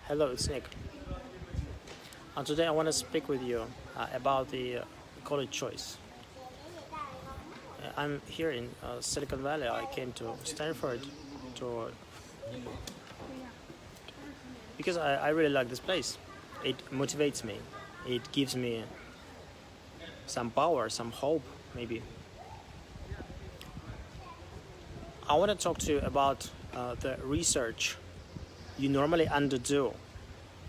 Hello, it's Nick. Today I want to speak with you about the college choice. I'm here in Silicon Valley. I came to Stanford because I really like this place. It motivates me. It gives me some power, some hope, maybe. I want to talk to you about the research you normally underdo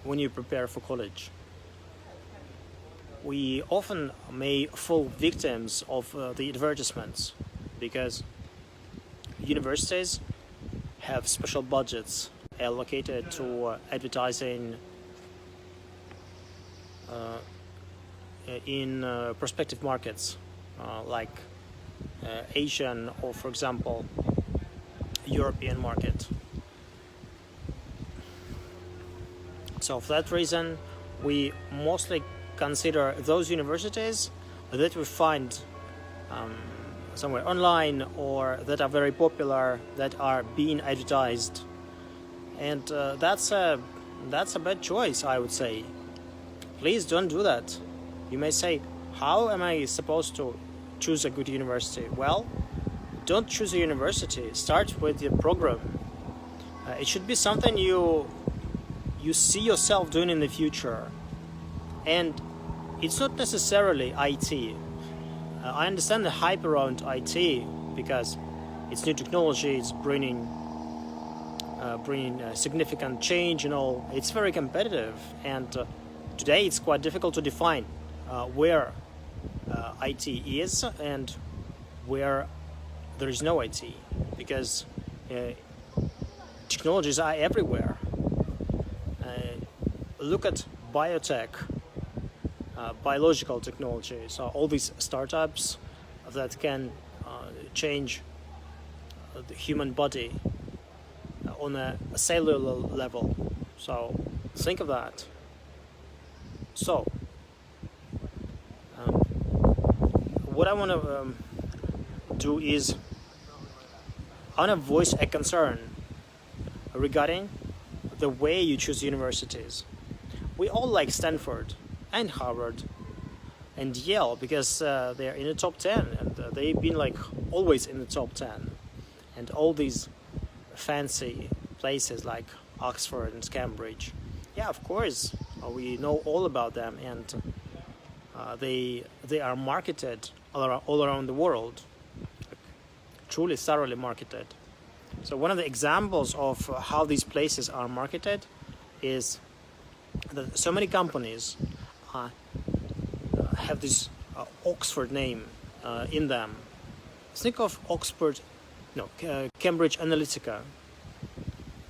when you prepare for college. We often may fall victims of the advertisements because universities have special budgets allocated to advertising in prospective markets like Asian or, for example, European market. So for that reason, we mostly consider those universities that we find somewhere online or that are very popular, that are being advertised. And that's a bad choice, I would say. Please don't do that. You may say, how am I supposed to choose a good university? Well, don't choose a university. Start with the program. It should be something you see yourself doing in the future. And it's not necessarily IT. I understand the hype around IT because it's new technology, it's bringing significant change and all. It's very competitive, and today it's quite difficult to define where IT is and where there is no IT, because technologies are everywhere. Look at biotech, biological technology. So all these startups that can change the human body on a cellular level. So think of that. So what I want to do is I want to voice a concern regarding the way you choose universities. We all like Stanford and Harvard and Yale because they're in the top 10, and they've been like always in the top 10. And all these fancy places like Oxford and Cambridge, yeah, of course, we know all about them, and they are marketed all around the world, truly thoroughly marketed. So one of the examples of how these places are marketed is that so many companies have this Oxford name in them. Think of Cambridge Analytica.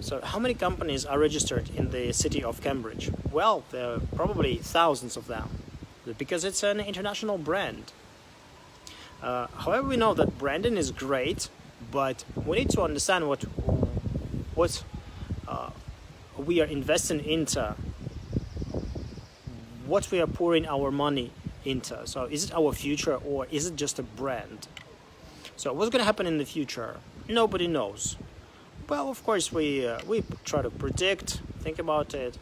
So how many companies are registered in the city of Cambridge? Well, there are probably thousands of them because it's an international brand. However, we know that branding is great, but we need to understand what we are investing into, what we are pouring our money into. So is it our future or is it just a brand? So what's going to happen in the future? Nobody knows. Well, of course, we try to predict, think about it.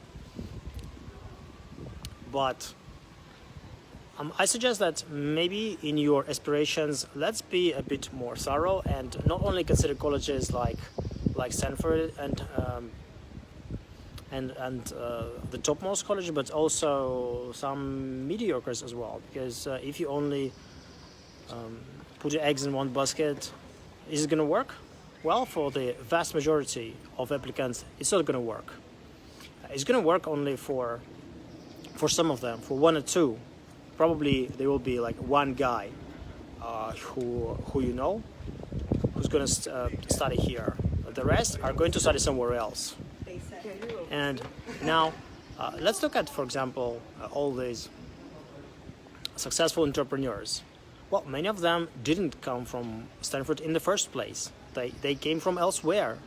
But I suggest that maybe in your aspirations, let's be a bit more thorough and not only consider colleges like Stanford and the topmost college, but also some mediocres as well. Because if you only put your eggs in one basket, is it going to work? Well, for the vast majority of applicants, it's not going to work. It's going to work only for some of them, for one or two. Probably there will be like one guy who you know who's going to study here. The rest are going to study somewhere else. And now let's look at, for example, all these successful entrepreneurs. Well, many of them didn't come from Stanford in the first place. They came from elsewhere.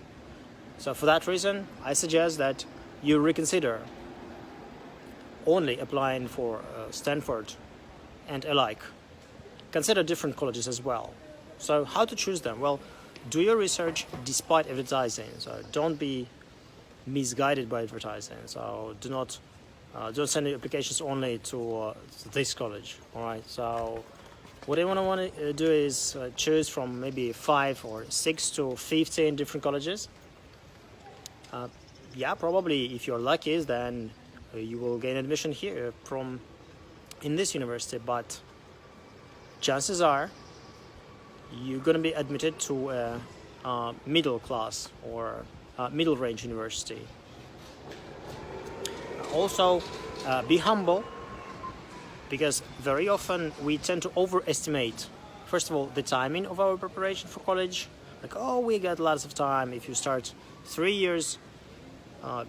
So for that reason, I suggest that you reconsider only applying for Stanford and alike. Consider different colleges as well. So how to choose them? Well, do your research despite advertising. So don't be misguided by advertising. So don't send applications only to this college. All right. So what I want to do is choose from maybe 5 or 6 to 15 different colleges. Yeah, probably if you're lucky, then you will gain admission here in this university. But chances are you're going to be admitted to a middle class or middle range university. Also, be humble, because very often we tend to overestimate, first of all, the timing of our preparation for college. Like, oh, we got lots of time. If you start 3 years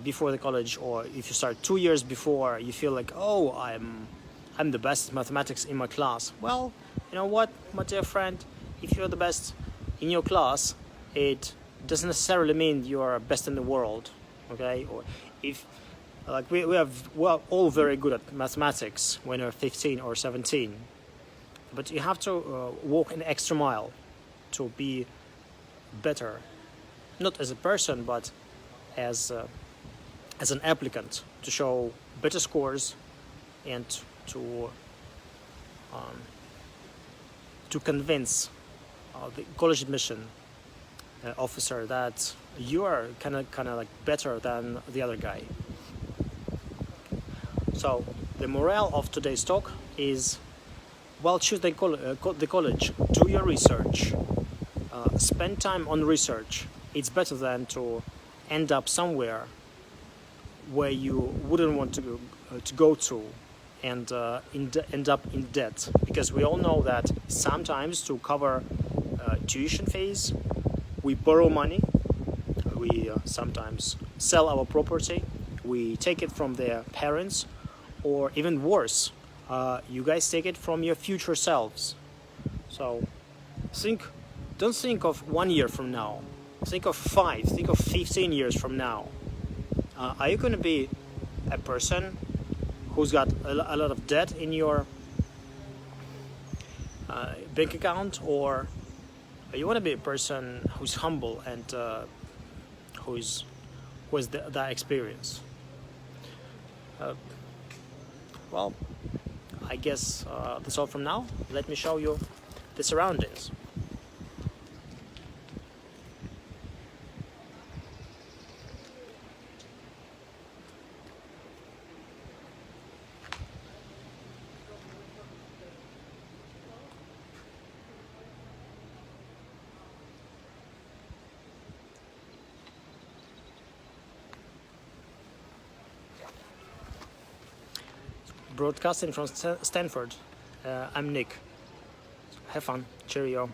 before the college, or if you start 2 years before, you feel like, oh, I'm the best at mathematics in my class. Well, you know what, my dear friend, if you're the best in your class, it doesn't necessarily mean you are best in the world. Okay? Or if like we're all very good at mathematics when you're 15 or 17, but you have to walk an extra mile to be better, not as a person, but as an applicant, to show better scores and to convince the college admission officer that you are kind of like better than the other guy. So the morale of today's talk is, well, choose the college, do your research, spend time on research. It's better than to end up somewhere where you wouldn't want to go to and end up in debt, because we all know that sometimes to cover tuition fees we borrow money, we sometimes sell our property, we take it from their parents, or even worse, you guys take it from your future selves. So don't think of 1 year from now, think of 5, think of 15 years from now. Are you going to be a person who's got a lot of debt in your bank account, or you want to be a person who's humble and who has that experience? Well, I guess that's all from now. Let me show you the surroundings. Broadcasting from Stanford, I'm Nick. Have fun. Cheerio.